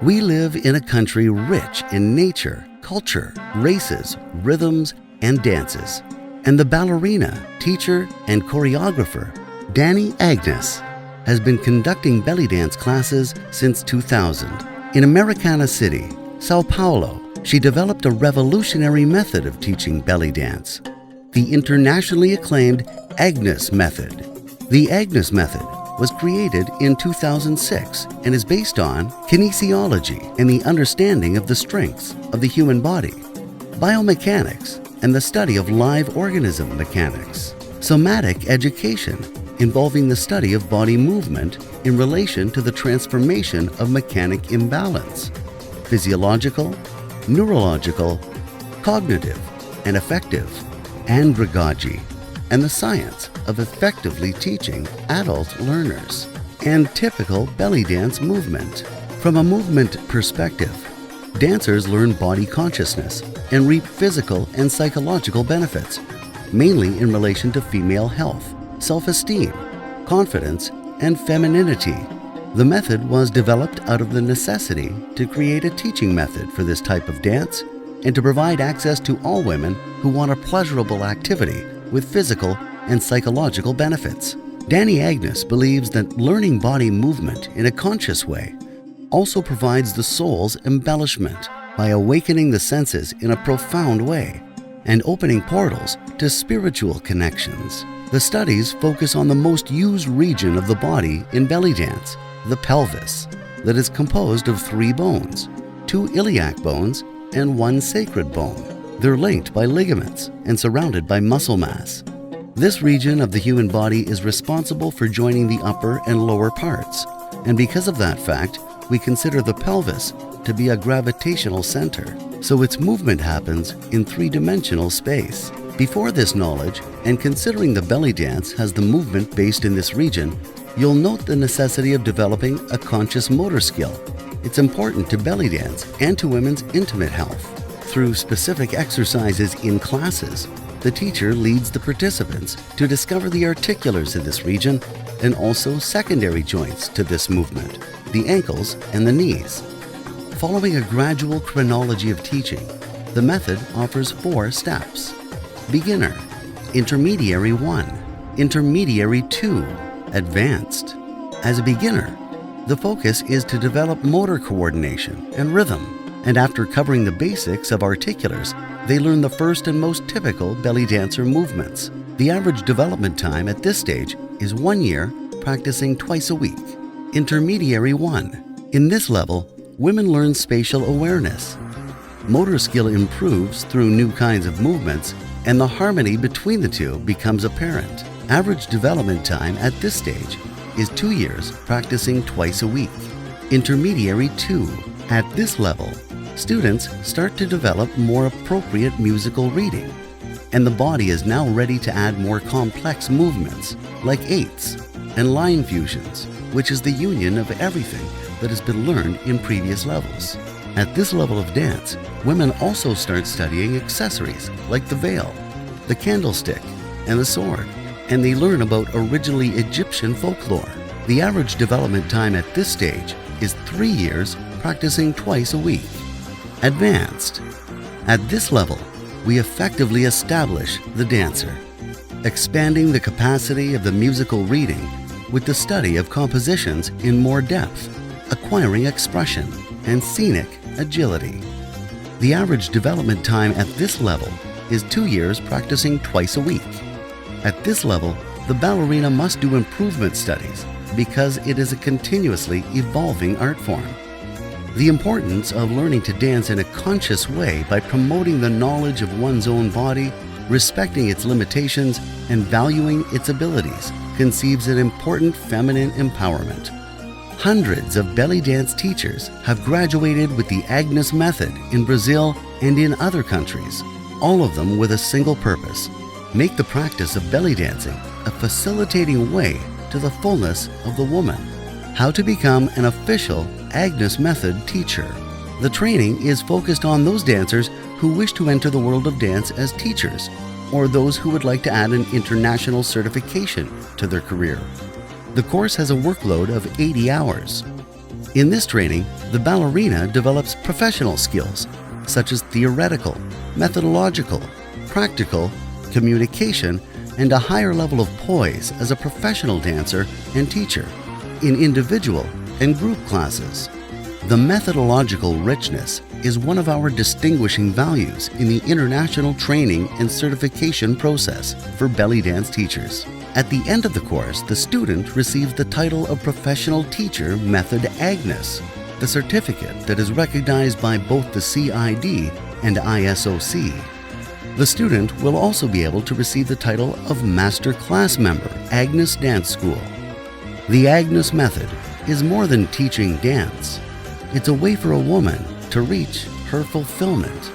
We live in a country rich in nature, culture, races, rhythms, and dances. And the ballerina, teacher, and choreographer, Método Agnis, has been conducting belly dance classes since 2000. In Americana City, Sao Paulo, she developed a revolutionary method of teaching belly dance, the internationally acclaimed Agnis method. The Agnis method was created in 2006 and is based on kinesiology and the understanding of the strengths of the human body, biomechanics, and the study of live organism mechanics, somatic education involving the study of body movement in relation to the transformation of mechanic imbalance, physiological, neurological, cognitive, and affective, andragogy, and the science of effectively teaching adult learners, and typical belly dance movement. From a movement perspective, dancers learn body consciousness and reap physical and psychological benefits, mainly in relation to female health, self-esteem, confidence, and femininity. The method was developed out of the necessity to create a teaching method for this type of dance and to provide access to all women who want a pleasurable activity with physical and psychological benefits. Método Agnis believes that learning body movement in a conscious way also provides the soul's embellishment by awakening the senses in a profound way and opening portals to spiritual connections. The studies focus on the most used region of the body in belly dance, the pelvis, that is composed of 3 bones, 2 iliac bones and 1 sacred bone. They're linked by ligaments and surrounded by muscle mass. This region of the human body is responsible for joining the upper and lower parts, and because of that fact, we consider the pelvis to be a gravitational center, so its movement happens in 3-dimensional space. Before this knowledge, and considering the belly dance has the movement based in this region, you'll note the necessity of developing a conscious motor skill. It's important to belly dance and to women's intimate health. Through specific exercises in classes, the teacher leads the participants to discover the articulars in this region and also secondary joints to this movement, the ankles and the knees. Following a gradual chronology of teaching, the method offers 4 steps: beginner, intermediary 1, intermediary 2, advanced. As a beginner, the focus is to develop motor coordination and rhythm. And after covering the basics of articulars, they learn the first and most typical belly dancer movements. The average development time at this stage is 1 year, practicing twice a week. Intermediary 1. In this level, women learn spatial awareness. Motor skill improves through new kinds of movements, and the harmony between the two becomes apparent. Average development time at this stage is 2 years, practicing twice a week. Intermediary 2. At this level, students start to develop more appropriate musical reading, and the body is now ready to add more complex movements like eights and line fusions, which is the union of everything that has been learned in previous levels. At this level of dance, women also start studying accessories like the veil, the candlestick, and the sword, and they learn about originally Egyptian folklore. The average development time at this stage is 3 years, practicing twice a week. Advanced. At this level, we effectively establish the dancer, expanding the capacity of the musical reading with the study of compositions in more depth, acquiring expression and scenic agility. The average development time at this level is 2 years, practicing twice a week. At this level, the ballerina must do improvement studies because it is a continuously evolving art form. The importance of learning to dance in a conscious way by promoting the knowledge of one's own body, respecting its limitations, and valuing its abilities conceives an important feminine empowerment. Hundreds of belly dance teachers have graduated with the Agnis method in Brazil and in other countries, all of them with a single purpose: make the practice of belly dancing a facilitating way to the fullness of the woman. How to become an official Agnis method teacher. The training is focused on those dancers who wish to enter the world of dance as teachers, or those who would like to add an international certification to their career. The course has a workload of 80 hours. In this training, the ballerina develops professional skills such as theoretical, methodological, practical, communication, and a higher level of poise as a professional dancer and teacher in individual and group classes. The methodological richness is one of our distinguishing values in the international training and certification process for belly dance teachers. At the end of the course, the student receives the title of Professional Teacher Método Agnis, the certificate that is recognized by both the CID and ISOC. The student will also be able to receive the title of Master Class Member, Agnis Dance School. The Agnis method is more than teaching dance. It's a way for a woman to reach her fulfillment.